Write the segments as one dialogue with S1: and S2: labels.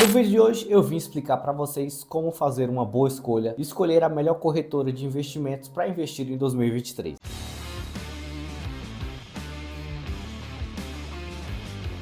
S1: No vídeo de hoje eu vim explicar para vocês como fazer uma boa escolha e escolher a melhor corretora de investimentos para investir em 2023.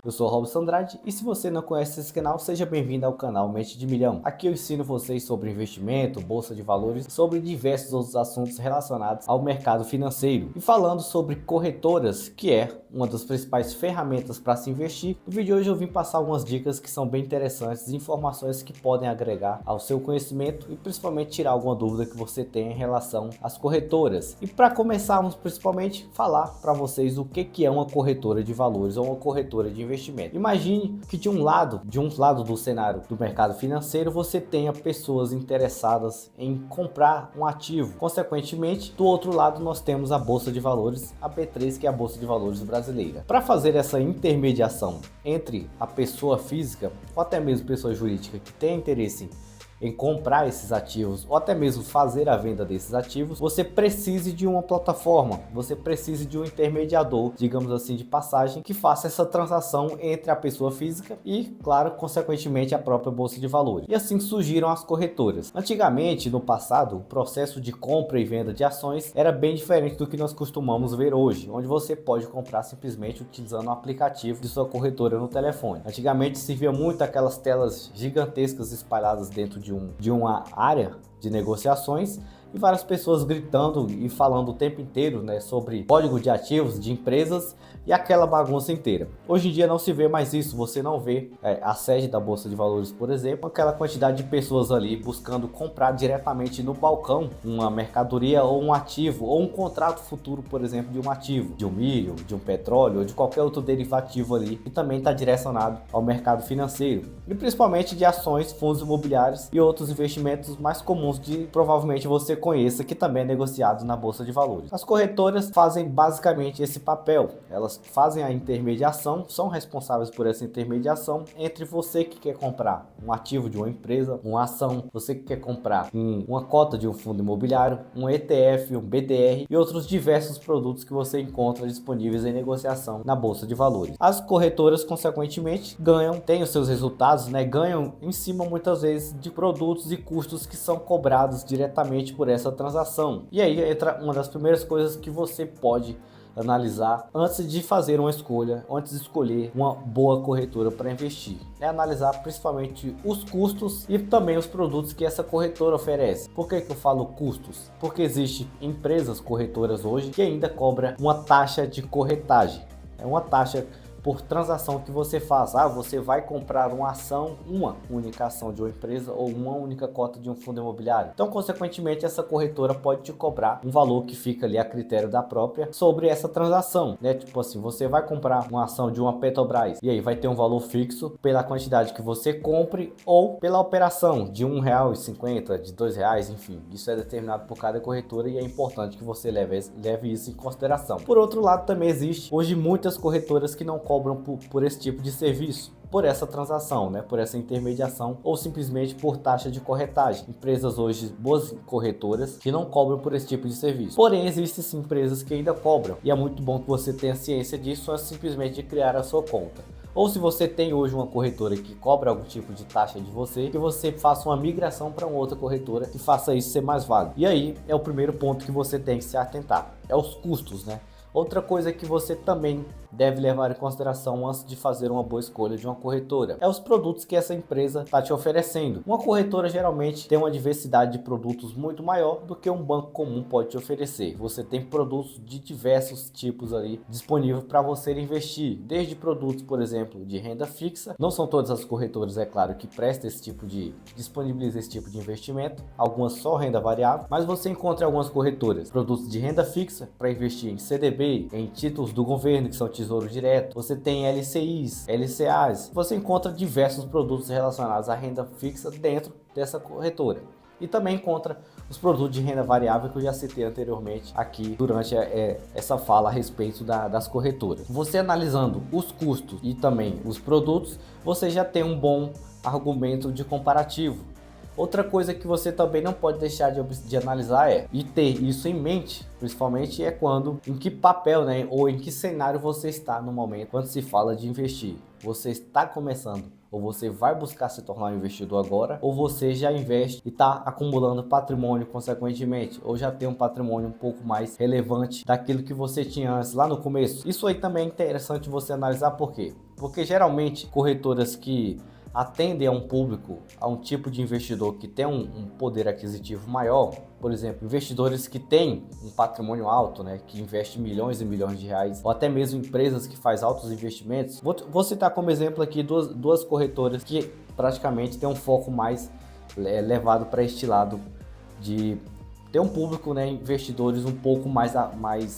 S1: Eu sou Robson Andrade e se você não conhece esse canal, seja bem-vindo ao canal Mente de Milhão. Aqui eu ensino vocês sobre investimento, bolsa de valores e sobre diversos outros assuntos relacionados ao mercado financeiro. E falando sobre corretoras, que é uma das principais ferramentas para se investir, no vídeo de hoje eu vim passar algumas dicas que são bem interessantes, informações que podem agregar ao seu conhecimento e principalmente tirar alguma dúvida que você tenha em relação às corretoras. E para começarmos, principalmente, falar para vocês o que é uma corretora de valores ou uma corretora de investimento. Imagine que de um lado do cenário do mercado financeiro você tenha pessoas interessadas em comprar um ativo. Consequentemente, do outro lado nós temos a Bolsa de Valores, a B3, que é a Bolsa de Valores brasileira. Para fazer essa intermediação entre a pessoa física ou até mesmo pessoa jurídica que tem interesse em comprar esses ativos ou até mesmo fazer a venda desses ativos, você precisa de uma plataforma, você precisa de um intermediador, digamos assim, de passagem, que faça essa transação entre a pessoa física e, claro, consequentemente a própria bolsa de valores. E assim surgiram as corretoras. Antigamente, no passado, o processo de compra e venda de ações era bem diferente do que nós costumamos ver hoje, onde você pode comprar simplesmente utilizando o aplicativo de sua corretora no telefone. Antigamente se via muito aquelas telas gigantescas espalhadas dentro de uma área de negociações e várias pessoas gritando e falando o tempo inteiro, né, sobre código de ativos de empresas e aquela bagunça inteira. Hoje em dia não se vê mais isso, você não vê a sede da Bolsa de Valores, por exemplo, aquela quantidade de pessoas ali buscando comprar diretamente no balcão uma mercadoria ou um ativo ou um contrato futuro, por exemplo, de um ativo, de um milho, de um petróleo ou de qualquer outro derivativo ali que também está direcionado ao mercado financeiro e principalmente de ações, fundos imobiliários e outros investimentos mais comuns de provavelmente você conheça, que também é negociado na Bolsa de Valores. As corretoras fazem basicamente esse papel, elas fazem a intermediação, são responsáveis por essa intermediação entre você que quer comprar um ativo de uma empresa, uma ação, você que quer comprar uma cota de um fundo imobiliário, um ETF, um BDR e outros diversos produtos que você encontra disponíveis em negociação na Bolsa de Valores. As corretoras, consequentemente, têm os seus resultados, né, ganham em cima muitas vezes de produtos e custos que são cobrados diretamente por essa transação. E aí entra uma das primeiras coisas que você pode analisar antes de fazer uma escolha, antes de escolher uma boa corretora para investir. É analisar principalmente os custos e também os produtos que essa corretora oferece. Por que eu falo custos? Porque existem empresas corretoras hoje que ainda cobram uma taxa de corretagem. É uma taxa por transação que você faz. Você vai comprar uma ação, uma única ação de uma empresa ou uma única cota de um fundo imobiliário. Então, consequentemente, essa corretora pode te cobrar um valor que fica ali a critério da própria sobre essa transação, né? Tipo assim, você vai comprar uma ação de uma Petrobras e aí vai ter um valor fixo pela quantidade que você compre ou pela operação de R$1,50, de R$2, enfim. Isso é determinado por cada corretora e é importante que você leve isso em consideração. Por outro lado, também existe hoje muitas corretoras que não cobram por esse tipo de serviço, por essa transação, né, por essa intermediação ou simplesmente por taxa de corretagem. Empresas hoje, boas corretoras, que não cobram por esse tipo de serviço. Porém, existem sim empresas que ainda cobram e é muito bom que você tenha ciência disso antes simplesmente de criar a sua conta. Ou se você tem hoje uma corretora que cobra algum tipo de taxa de você, que você faça uma migração para uma outra corretora que faça isso ser mais válido. E aí é o primeiro ponto que você tem que se atentar, é os custos, né? Outra coisa que você também deve levar em consideração antes de fazer uma boa escolha de uma corretora é os produtos que essa empresa está te oferecendo. Uma corretora geralmente tem uma diversidade de produtos muito maior do que um banco comum pode te oferecer. Você tem produtos de diversos tipos ali disponíveis para você investir, desde produtos, por exemplo, de renda fixa. Não são todas as corretoras, é claro, que prestam disponibilizam esse tipo de investimento, algumas só renda variável, mas você encontra algumas corretoras, produtos de renda fixa para investir em CDB, em títulos do governo que são Tesouro Direto, você tem LCIs, LCAs, você encontra diversos produtos relacionados à renda fixa dentro dessa corretora. E também encontra os produtos de renda variável que eu já citei anteriormente aqui durante essa fala a respeito das corretoras. Você analisando os custos e também os produtos, você já tem um bom argumento de comparativo. Outra coisa que você também não pode deixar de analisar e ter isso em mente, principalmente em que papel, né, ou em que cenário você está no momento quando se fala de investir. Você está começando ou você vai buscar se tornar um investidor agora, ou você já investe e está acumulando patrimônio consequentemente, ou já tem um patrimônio um pouco mais relevante daquilo que você tinha antes lá no começo. Isso aí também é interessante você analisar. Por quê? Porque geralmente corretoras que atendem a um público, a um tipo de investidor que tem um poder aquisitivo maior, por exemplo, investidores que têm um patrimônio alto, né, que investe milhões e milhões de reais, ou até mesmo empresas que fazem altos investimentos. Vou citar como exemplo aqui duas corretoras que praticamente têm um foco mais levado para este lado de ter um público, né, investidores um pouco mais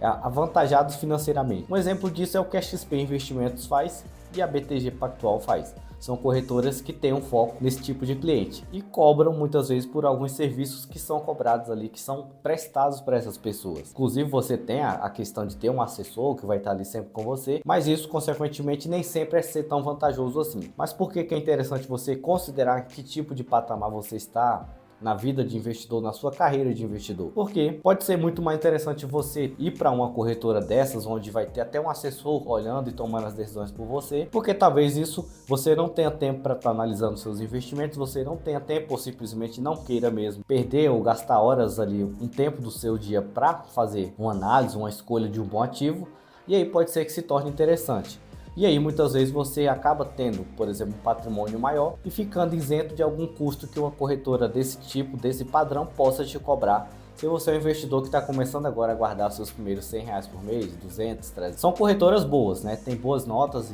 S1: avantajados financeiramente. Um exemplo disso é o que a XP Investimentos faz e a BTG Pactual faz. São corretoras que têm um foco nesse tipo de cliente e cobram muitas vezes por alguns serviços que são cobrados ali, que são prestados para essas pessoas. Inclusive você tem a questão de ter um assessor que vai estar ali sempre com você, mas isso consequentemente nem sempre é ser tão vantajoso assim. Mas por que é interessante você considerar que tipo de patamar você está na vida de investidor, na sua carreira de investidor? Porque pode ser muito mais interessante você ir para uma corretora dessas, onde vai ter até um assessor olhando e tomando as decisões por você, porque talvez isso você não tenha tempo para estar analisando seus investimentos, você não tenha tempo ou simplesmente não queira mesmo perder ou gastar horas ali, um tempo do seu dia para fazer uma análise, uma escolha de um bom ativo, e aí pode ser que se torne interessante. E aí muitas vezes você acaba tendo, por exemplo, um patrimônio maior e ficando isento de algum custo que uma corretora desse tipo, desse padrão, possa te cobrar. Se você é um investidor que está começando agora a guardar seus primeiros R$100 por mês, 200, 300, são corretoras boas, né? Tem boas notas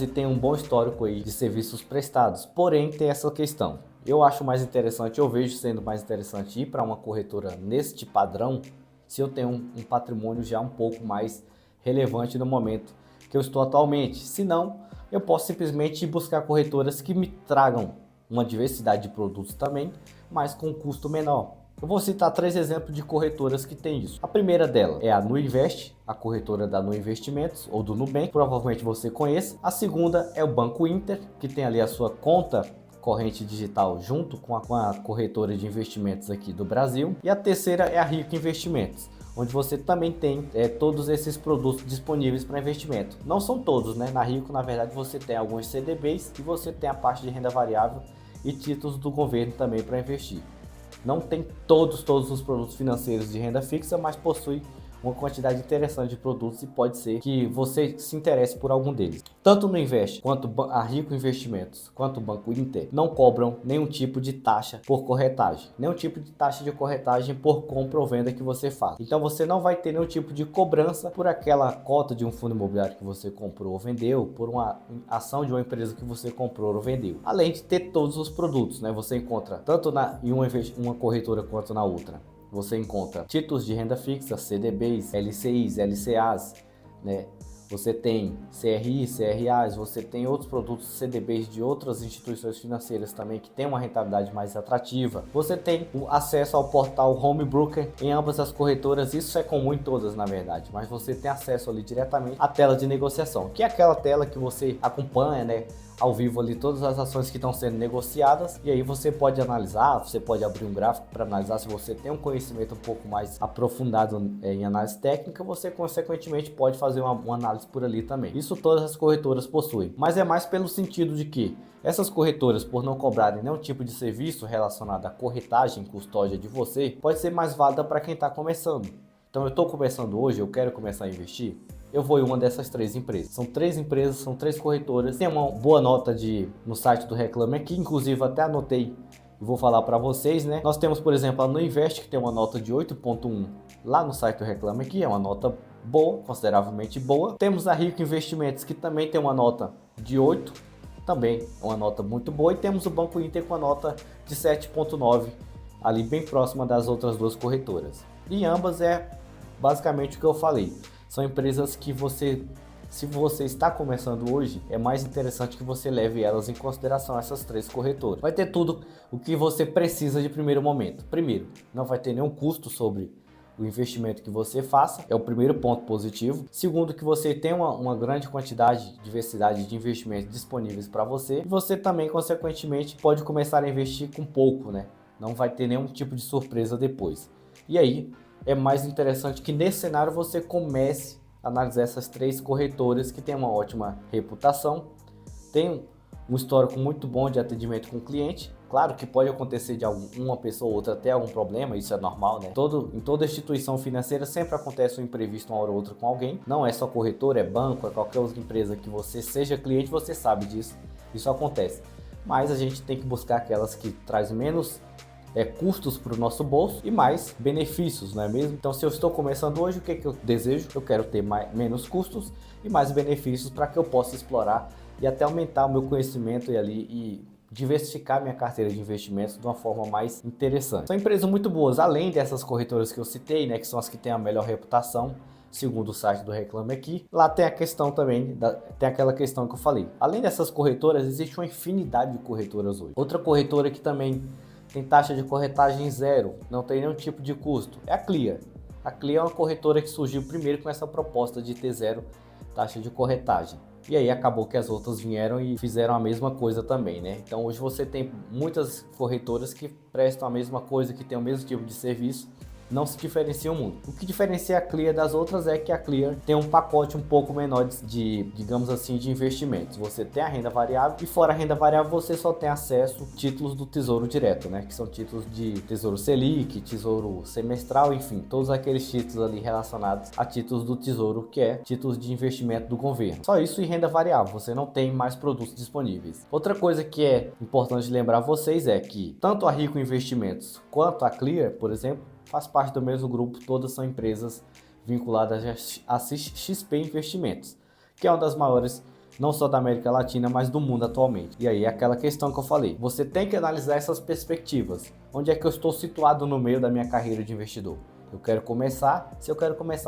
S1: e tem um bom histórico aí de serviços prestados. Porém, tem essa questão. Eu acho mais interessante, eu vejo sendo mais interessante ir para uma corretora neste padrão, se eu tenho um patrimônio já um pouco mais relevante no momento que eu estou atualmente. Se não, eu posso simplesmente buscar corretoras que me tragam uma diversidade de produtos também, mas com custo menor. Eu vou citar 3 exemplos de corretoras que tem isso. A primeira dela é a Nuinvest, a corretora da Nu Investimentos ou do Nubank, provavelmente você conheça. A segunda é o Banco Inter, que tem ali a sua conta corrente digital junto com a corretora de investimentos aqui do Brasil. E a terceira é a Rico Investimentos, onde você também tem todos esses produtos disponíveis para investimento. Não são todos, né? Na Rico, na verdade, você tem alguns CDBs e você tem a parte de renda variável e títulos do governo também para investir. Não tem todos os produtos financeiros de renda fixa, mas possui uma quantidade interessante de produtos e pode ser que você se interesse por algum deles. Tanto no Invest, quanto a Rico Investimentos, quanto o Banco Inter, não cobram nenhum tipo de taxa por corretagem, nenhum tipo de taxa de corretagem por compra ou venda que você faz. Então você não vai ter nenhum tipo de cobrança por aquela cota de um fundo imobiliário que você comprou ou vendeu, por uma ação de uma empresa que você comprou ou vendeu. Além de ter todos os produtos, né? Você encontra tanto em uma corretora quanto na outra. Você encontra títulos de renda fixa, CDBs, LCIs, LCAs, né? Você tem CRI, CRAs, você tem outros produtos CDBs de outras instituições financeiras também que tem uma rentabilidade mais atrativa. Você tem o acesso ao portal Home Broker em ambas as corretoras, isso é comum em todas na verdade, mas você tem acesso ali diretamente à tela de negociação, que é aquela tela que você acompanha, né, ao vivo ali todas as ações que estão sendo negociadas, e aí você pode analisar, você pode abrir um gráfico para analisar. Se você tem um conhecimento um pouco mais aprofundado em análise técnica, você consequentemente pode fazer uma análise por ali também. Isso todas as corretoras possuem, mas é mais pelo sentido de que essas corretoras, por não cobrarem nenhum tipo de serviço relacionado à corretagem e custódia de você, pode ser mais válida para quem está começando. Então eu estou começando hoje, eu quero começar a investir, eu vou em uma dessas 3 empresas. São 3 empresas, são 3 corretoras. Tem uma boa nota no site do Reclame Aqui, inclusive até anotei e vou falar para vocês, né? Nós temos, por exemplo, a Nuinvest, que tem uma nota de 8.1 lá no site do Reclame Aqui, é uma nota boa, consideravelmente boa. Temos a Rico Investimentos, que também tem uma nota de 8, também é uma nota muito boa. E temos o Banco Inter com a nota de 7.9, ali bem próxima das outras 2 corretoras. E ambas é basicamente o que eu falei. São empresas que se você está começando hoje, é mais interessante que você leve elas em consideração, essas 3 corretoras. Vai ter tudo o que você precisa de primeiro momento. Primeiro, não vai ter nenhum custo sobre o investimento que você faça, é o primeiro ponto positivo. Segundo, que você tem uma grande quantidade, diversidade de investimentos disponíveis para você. E você também, consequentemente, pode começar a investir com pouco, né? Não vai ter nenhum tipo de surpresa depois. E aí, é mais interessante que nesse cenário você comece a analisar essas 3 corretoras que têm uma ótima reputação, tem um histórico muito bom de atendimento com o cliente. Claro que pode acontecer de uma pessoa ou outra ter algum problema, isso é normal, né? Em toda instituição financeira sempre acontece um imprevisto uma hora ou outra com alguém. Não é só corretor, é banco, é qualquer outra empresa que você seja cliente, você sabe disso. Isso acontece. Mas a gente tem que buscar aquelas que trazem menos custos para o nosso bolso e mais benefícios, não é mesmo? Então, se eu estou começando hoje, o que eu desejo? Eu quero ter menos custos e mais benefícios para que eu possa explorar e até aumentar o meu conhecimento e diversificar minha carteira de investimentos de uma forma mais interessante. São empresas muito boas, além dessas corretoras que eu citei, né, que são as que têm a melhor reputação, segundo o site do Reclame Aqui. Lá tem a questão também, tem aquela questão que eu falei. Além dessas corretoras, existe uma infinidade de corretoras hoje. Outra corretora que também tem taxa de corretagem zero, não tem nenhum tipo de custo, é a Clear. A Clear é uma corretora que surgiu primeiro com essa proposta de ter zero taxa de corretagem. E aí acabou que as outras vieram e fizeram a mesma coisa também, né? Então hoje você tem muitas corretoras que prestam a mesma coisa, que tem o mesmo tipo de serviço, não se diferenciam muito. O que diferencia a Clear das outras é que a Clear tem um pacote um pouco menor digamos assim, de investimentos. Você tem a renda variável e fora a renda variável você só tem acesso a títulos do Tesouro Direto, né? Que são títulos de Tesouro Selic, Tesouro Semestral, enfim, todos aqueles títulos ali relacionados a títulos do Tesouro, que é títulos de investimento do governo. Só isso e renda variável, você não tem mais produtos disponíveis. Outra coisa que é importante lembrar vocês é que tanto a Rico Investimentos quanto a Clear, por exemplo, faz parte do mesmo grupo, todas são empresas vinculadas a XP Investimentos, que é uma das maiores, não só da América Latina, mas do mundo atualmente. E aí é aquela questão que eu falei, você tem que analisar essas perspectivas. Onde é que eu estou situado no meio da minha carreira de investidor? Se eu quero começar,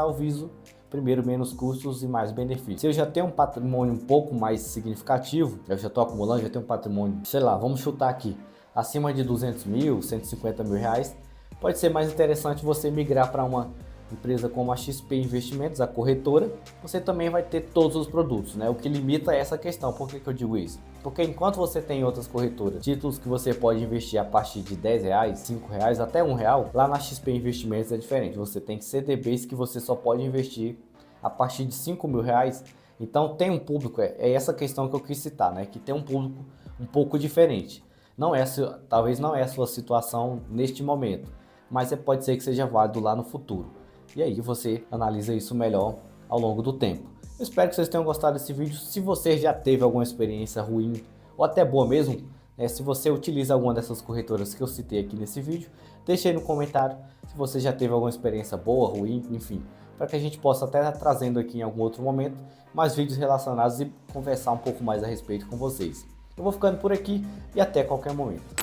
S1: eu viso primeiro menos custos e mais benefícios. Se eu já tenho um patrimônio um pouco mais significativo, eu já estou acumulando, já tenho um patrimônio, sei lá, vamos chutar aqui, acima de 200 mil, 150 mil reais, pode ser mais interessante você migrar para uma empresa como a XP Investimentos, a corretora. Você também vai ter todos os produtos, né? O que limita é essa questão. Por que eu digo isso? Porque enquanto você tem outras corretoras, títulos que você pode investir a partir de R$10, R$5, até R$1, lá na XP Investimentos é diferente. Você tem CDBs que você só pode investir a partir de R$5.000. Então tem um público, é essa questão que eu quis citar, né? Que tem um público um pouco diferente. Talvez não é a sua situação neste momento, mas pode ser que seja válido lá no futuro. E aí você analisa isso melhor ao longo do tempo. Eu espero que vocês tenham gostado desse vídeo. Se você já teve alguma experiência ruim ou até boa mesmo, né, se você utiliza alguma dessas corretoras que eu citei aqui nesse vídeo, deixe aí no comentário se você já teve alguma experiência boa, ruim, enfim, para que a gente possa até estar trazendo aqui em algum outro momento mais vídeos relacionados e conversar um pouco mais a respeito com vocês. Eu vou ficando por aqui e até qualquer momento.